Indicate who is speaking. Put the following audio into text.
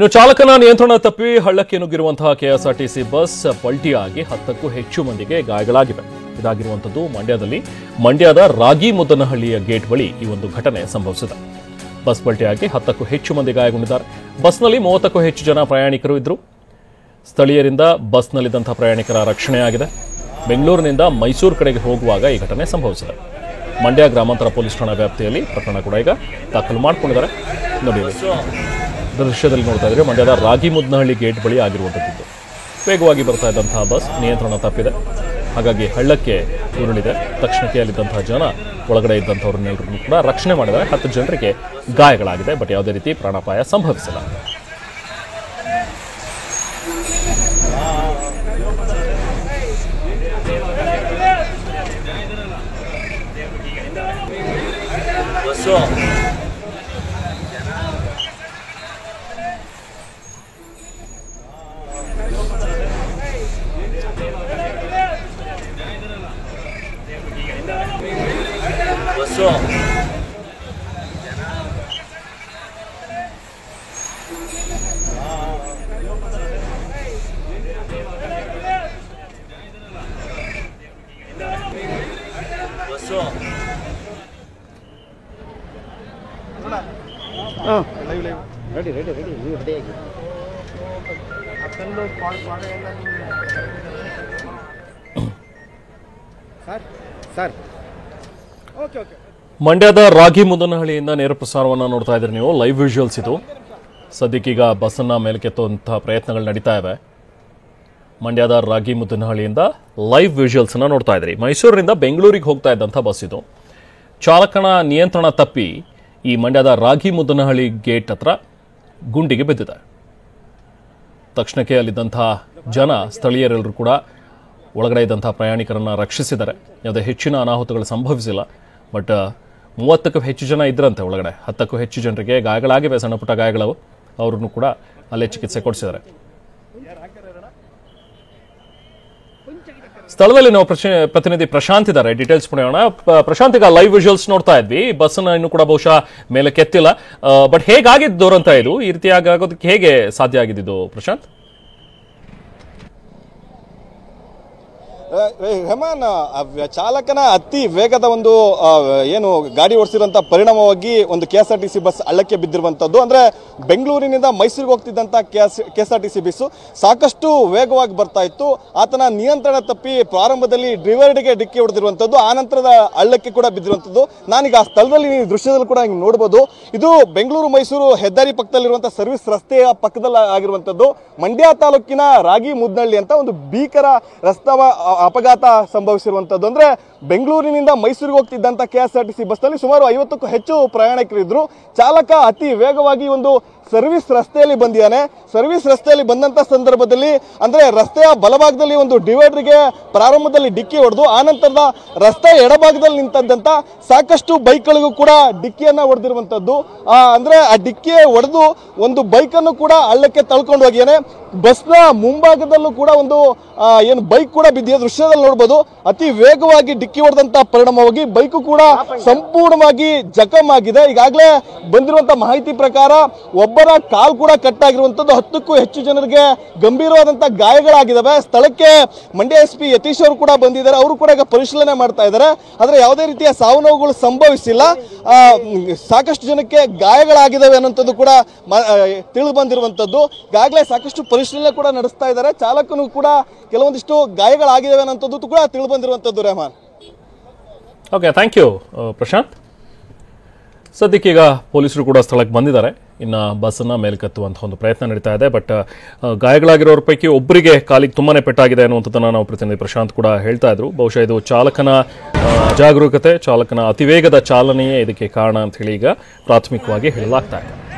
Speaker 1: ಇನ್ನು ಚಾಲಕನ ನಿಯಂತ್ರಣ ತಪ್ಪಿ ಹಳ್ಳಕ್ಕೆ ನುಗ್ಗಿರುವಂತಹ ಕೆಎಸ್ಆರ್ಟಿಸಿ ಬಸ್ ಪಲ್ಟಿಯಾಗಿ 10ಕ್ಕೂ ಹೆಚ್ಚು ಮಂದಿಗೆ ಗಾಯಗಳಾಗಿವೆ. ಇದಾಗಿರುವಂತದ್ದು ಮಂಡ್ಯದ ರಾಗಿಮುದ್ದನಹಳ್ಳಿಯ ಗೇಟ್ ಬಳಿ ಈ ಒಂದು ಘಟನೆ ಸಂಭವಿಸಿದೆ. ಬಸ್ ಪಲ್ಟಿಯಾಗಿ 10ಕ್ಕೂ ಹೆಚ್ಚು ಮಂದಿ ಗಾಯಗೊಂಡಿದ್ದಾರೆ. ಬಸ್ನಲ್ಲಿ 30ಕ್ಕೂ ಹೆಚ್ಚು ಜನ ಪ್ರಯಾಣಿಕರು ಇದ್ದರು. ಸ್ಥಳೀಯರಿಂದ ಬಸ್ನಲ್ಲಿದ್ದಂತಹ ಪ್ರಯಾಣಿಕರ ರಕ್ಷಣೆಯಾಗಿದೆ. ಬೆಂಗಳೂರಿನಿಂದ ಮೈಸೂರು ಕಡೆಗೆ ಹೋಗುವಾಗ ಈ ಘಟನೆ ಸಂಭವಿಸಿದೆ. ಮಂಡ್ಯ ಗ್ರಾಮಾಂತರ ಪೊಲೀಸ್ ಠಾಣಾ ವ್ಯಾಪ್ತಿಯಲ್ಲಿ ಪ್ರಕರಣ ಕೂಡ ಈಗ ದಾಖಲು ಮಾಡಿಕೊಂಡಿದ್ದಾರೆ. ನೋಡಿ, ದೃಶ್ಯದಲ್ಲಿ ನೋಡ್ತಾ ಇದ್ರೆ ಮಂಡ್ಯದ ರಾಗಿಮುದ್ದನಹಳ್ಳಿ ಗೇಟ್ ಬಳಿ ಆಗಿರುವಂಥದ್ದು. ವೇಗವಾಗಿ ಬರ್ತಾ ಇದ್ದಂತಹ ಬಸ್ ನಿಯಂತ್ರಣ ತಪ್ಪಿದೆ. ಹಾಗಾಗಿ ಹಳ್ಳಕ್ಕೆ ಉರುಳಿದೆ. ತಕ್ಷಣಕ್ಕೆ ಅಲ್ಲಿದ್ದಂತಹ ಜನ ಒಳಗಡೆ ಇದ್ದಂಥವ್ರನ್ನೆಲ್ಲರನ್ನು ಕೂಡ ರಕ್ಷಣೆ ಮಾಡಿದ್ದಾರೆ. 10 ಜನರಿಗೆ ಗಾಯಗಳಾಗಿದೆ. ಬಟ್ ಯಾವುದೇ ರೀತಿ ಪ್ರಾಣಾಪಾಯ ಸಂಭವಿಸಿಲ್ಲ. ಮಂಡ್ಯದ ರಾಗಿಮುದ್ದನಹಳ್ಳಿಯಿಂದ ನೇರ ಪ್ರಸಾರವನ್ನು ನೋಡ್ತಾ ಇದ್ರಿ ನೀವು. ಲೈವ್ ವಿಜುವಲ್ಸ್ ಇದು. ಸದ್ಯಕ್ಕೀಗ ಬಸ್ಸನ್ನ ಮೇಲಕ್ಕೆತ್ತುವಂತಹ ಪ್ರಯತ್ನಗಳು ನಡೀತಾ ಇವೆ. ಮಂಡ್ಯದ ರಾಗಿಮುದ್ದನಹಳ್ಳಿಯಿಂದ ಲೈವ್ ವಿಜುವಲ್ಸ್ ಅನ್ನ ನೋಡ್ತಾ ಇದ್ರಿ. ಮೈಸೂರಿನಿಂದ ಬೆಂಗಳೂರಿಗೆ ಹೋಗ್ತಾ ಇದ್ದಂಥ ಬಸ್ ಇದು. ಚಾಲಕನ ನಿಯಂತ್ರಣ ತಪ್ಪಿ ಈ ಮಂಡ್ಯದ ರಾಗಿಮುದ್ದನಹಳ್ಳಿ ಗೇಟ್ ಹತ್ರ ಗುಂಡಿಗೆ ಬಿದ್ದಿದೆ. ತಕ್ಷಣಕ್ಕೆ ಅಲ್ಲಿದ್ದಂತಹ ಜನ, ಸ್ಥಳೀಯರೆಲ್ಲರೂ ಕೂಡ ಒಳಗಡೆ ಇದ್ದಂತಹ ಪ್ರಯಾಣಿಕರನ್ನ ರಕ್ಷಿಸಿದ್ದಾರೆ. ಯಾವುದೇ ಹೆಚ್ಚಿನ ಅನಾಹುತಗಳು ಸಂಭವಿಸಿಲ್ಲ. ಬಟ್ 30ಕ್ಕೂ ಹೆಚ್ಚು ಜನ ಇದ್ರಂತೆ ಒಳಗಡೆ. 10ಕ್ಕೂ ಹೆಚ್ಚು ಜನರಿಗೆ ಗಾಯಗಳಾಗಿವೆ, ಸಣ್ಣ ಪುಟ್ಟ ಗಾಯಗಳವು. ಅವ್ರನ್ನು ಕೂಡ ಅಲ್ಲೇ ಚಿಕಿತ್ಸೆ ಕೊಡಿಸಿದ್ದಾರೆ. ಸ್ಥಳದಲ್ಲಿ ನಾವು ಪ್ರತಿನಿಧಿ ಪ್ರಶಾಂತ್ ಇದ್ದಾರೆ. ಡೀಟೇಲ್ಸ್ ಪಡೆಯೋಣ. ಪ್ರಶಾಂತ್, ಈಗ ಲೈವ್ ವಿಜುವಲ್ಸ್ ನೋಡ್ತಾ ಇದ್ವಿ. ಬಸ್ಸನ್ನ ಇನ್ನೂ ಕೂಡ ಬಹುಶಃ ಮೇಲೆ ಕೆತ್ತಿಲ್ಲ. ಬಟ್ ಹೇಗಾಗಿದ್ದು ಅಂತ ಇದು ಈ ರೀತಿಯಾಗಿ ಆಗೋದಕ್ಕೆ ಹೇಗೆ ಸಾಧ್ಯ ಆಗಿದ್ದು ಪ್ರಶಾಂತ್?
Speaker 2: ಹೇಮನ್, ಚಾಲಕನ ಅತಿ ವೇಗದ ಒಂದು ಏನು ಗಾಡಿ ಓಡಿಸಿರುವಂತ ಪರಿಣಾಮವಾಗಿ ಒಂದು ಕೆಎಸ್ಆರ್ಟಿಸಿ ಬಸ್ ಹಳ್ಳಕ್ಕೆ ಬಿದ್ದಿರುವಂತದ್ದು. ಅಂದ್ರೆ ಬೆಂಗಳೂರಿನಿಂದ ಮೈಸೂರಿಗೆ ಹೋಗ್ತಿದ್ದಂತ ಕೆಎಸ್ಆರ್ಟಿಸಿ ಬಸ್ ಸಾಕಷ್ಟು ವೇಗವಾಗಿ ಬರ್ತಾ ಇತ್ತು. ಆತನ ನಿಯಂತ್ರಣ ತಪ್ಪಿ ಪ್ರಾರಂಭದಲ್ಲಿ ಡ್ರೈವರ್ಗೆ ಡಿಕ್ಕಿ ಹೊಡೆದಿರುವಂತದ್ದು, ಆ ನಂತರದ ಹಳ್ಳಕ್ಕೆ ಕೂಡ ಬಿದ್ದಿರುವಂತದ್ದು. ನಾನೀಗ ಆ ಸ್ಥಳದಲ್ಲಿ ದೃಶ್ಯದಲ್ಲಿ ಕೂಡ ನೋಡಬಹುದು. ಇದು ಬೆಂಗಳೂರು ಮೈಸೂರು ಹೆದ್ದಾರಿ ಪಕ್ಕದಲ್ಲಿರುವಂತಹ ಸರ್ವಿಸ್ ರಸ್ತೆಯ ಪಕ್ಕದಲ್ಲಿ ಆಗಿರುವಂತದ್ದು. ಮಂಡ್ಯ ತಾಲೂಕಿನ ರಾಗಿಮುದ್ದನಹಳ್ಳಿ ಅಂತ ಒಂದು ಭೀಕರ ರಸ್ತೆ ಅಪಘಾತ ಸಂಭವಿಸಿರುವಂತದ್ದು. ಅಂದ್ರೆ ಬೆಂಗಳೂರಿನಿಂದ ಮೈಸೂರಿಗೆ ಹೋಗ್ತಿದ್ದಂತ ಕೆಎಸ್ಆರ್ಟಿಸಿ ಬಸ್ ನಲ್ಲಿ ಸುಮಾರು 50ಕ್ಕೂ ಹೆಚ್ಚು ಪ್ರಯಾಣಿಕರಿದ್ರು. ಚಾಲಕ ಅತಿ ವೇಗವಾಗಿ ಒಂದು ಸರ್ವಿಸ್ ರಸ್ತೆಯಲ್ಲಿ ಬಂದಿದ್ದಾನೆ. ಸರ್ವಿಸ್ ರಸ್ತೆಯಲ್ಲಿ ಬಂದಂತ ಸಂದರ್ಭದಲ್ಲಿ ಅಂದ್ರೆ ರಸ್ತೆಯ ಬಲಭಾಗದಲ್ಲಿ ಒಂದು ಡಿವೈಡರ್ಗೆ ಪ್ರಾರಂಭದಲ್ಲಿ ಡಿಕ್ಕಿ ಹೊಡೆದು ಆನಂತರದ ರಸ್ತೆ ಎಡಭಾಗದಲ್ಲಿ ನಿಂತಂತ ಸಾಕಷ್ಟು ಬೈಕ್ಗಳಿಗೂ ಕೂಡ ಡಿಕ್ಕಿಯನ್ನ ಹೊಡೆದಿರುವಂತದ್ದು. ಅಂದ್ರೆ ಆ ಡಿಕ್ಕಿ ಹೊಡೆದು ಒಂದು ಬೈಕ್ ಅನ್ನು ಕೂಡ ಹಳ್ಳಕ್ಕೆ ತಳ್ಕೊಂಡು ಹೋಗಿಯಾನೆ. ಬಸ್ನ ಮುಂಭಾಗದಲ್ಲೂ ಕೂಡ ಒಂದು ಏನು ಬೈಕ್ ಕೂಡ ಬಿದ್ದಿದೆ. ದೃಶ್ಯದಲ್ಲಿ ನೋಡಬಹುದು. ಅತಿ ವೇಗವಾಗಿ ಡಿಕ್ಕಿ ಹೊಡೆದಂತ ಪರಿಣಾಮವಾಗಿ ಬೈಕು ಕೂಡ ಸಂಪೂರ್ಣವಾಗಿ ಜಖಮ್ ಆಗಿದೆ. ಈಗಾಗಲೇ ಬಂದಿರುವಂತಹ ಮಾಹಿತಿ ಪ್ರಕಾರ ಒಬ್ಬರ ಕಾಲ್ ಕೂಡ ಕಟ್ ಆಗಿರುವಂತದ್ದು. 10ಕ್ಕೂ ಹೆಚ್ಚು ಜನರಿಗೆ ಗಂಭೀರವಾದಂತಹ ಗಾಯಗಳಾಗಿದ್ದಾವೆ. ಸ್ಥಳಕ್ಕೆ ಮಂಡ್ಯ ಎಸ್ಪಿ ಯತೀಶ್ ಅವರು ಕೂಡ ಬಂದಿದ್ದಾರೆ. ಅವರು ಕೂಡ ಈಗ ಪರಿಶೀಲನೆ ಮಾಡ್ತಾ ಇದ್ದಾರೆ. ಆದ್ರೆ ಯಾವುದೇ ರೀತಿಯ ಸಾವು ನೋವುಗಳು ಸಂಭವಿಸಿಲ್ಲ. ಸಾಕಷ್ಟು ಜನಕ್ಕೆ ಗಾಯಗಳಾಗಿದ್ದಾವೆ ಅನ್ನೋಂಥದ್ದು ಕೂಡ ತಿಳಿದು ಬಂದಿರುವಂತದ್ದು. ಈಗಾಗಲೇ ಸಾಕಷ್ಟು ಪರಿಶೀಲನೆ ಕೂಡ ನಡೆಸ್ತಾ ಇದ್ದಾರೆ. ಚಾಲಕನು ಕೂಡ ಕೆಲವೊಂದಿಷ್ಟು ಗಾಯಗಳಾಗಿದ್ದಾವೆ ಅನ್ನೋಂಥದ್ದು ಕೂಡ ತಿಳಿದು ಬಂದಿರುವಂತದ್ದು. Rehman.
Speaker 1: Okay, thank you Prashanth. ಸದ್ಯಕ್ಕೀಗ ಪೊಲೀಸರು ಕೂಡ ಸ್ಥಳಕ್ಕೆ ಬಂದಿದ್ದಾರೆ. ಇನ್ನು ಬಸ್ಸನ್ನ ಮೇಲ್ಕೆತ್ತುವಂತಹ ಒಂದು ಪ್ರಯತ್ನ ನಡೀತಾ ಇದೆ. ಬಟ್ ಗಾಯಗಳಾಗಿರೋರ ಪೈಕಿ ಒಬ್ಬರಿಗೆ ಕಾಲಿಗೆ ತುಂಬಾನೇ ಪೆಟ್ಟಾಗಿದೆ ಅನ್ನುವಂಥದ್ದನ್ನು ನಾವು ಪ್ರತಿನಿಧಿ ಪ್ರಶಾಂತ್ ಕೂಡ ಹೇಳ್ತಾ ಇದ್ರು. ಬಹುಶಃ ಇದು ಚಾಲಕನ ಅಜಾಗರೂಕತೆ, ಚಾಲಕನ ಅತಿವೇಗದ ಚಾಲನೆಯೇ ಇದಕ್ಕೆ ಕಾರಣ ಅಂತ ಹೇಳಿ ಈಗ ಪ್ರಾಥಮಿಕವಾಗಿ ಹೇಳಲಾಗ್ತಾ ಇದೆ.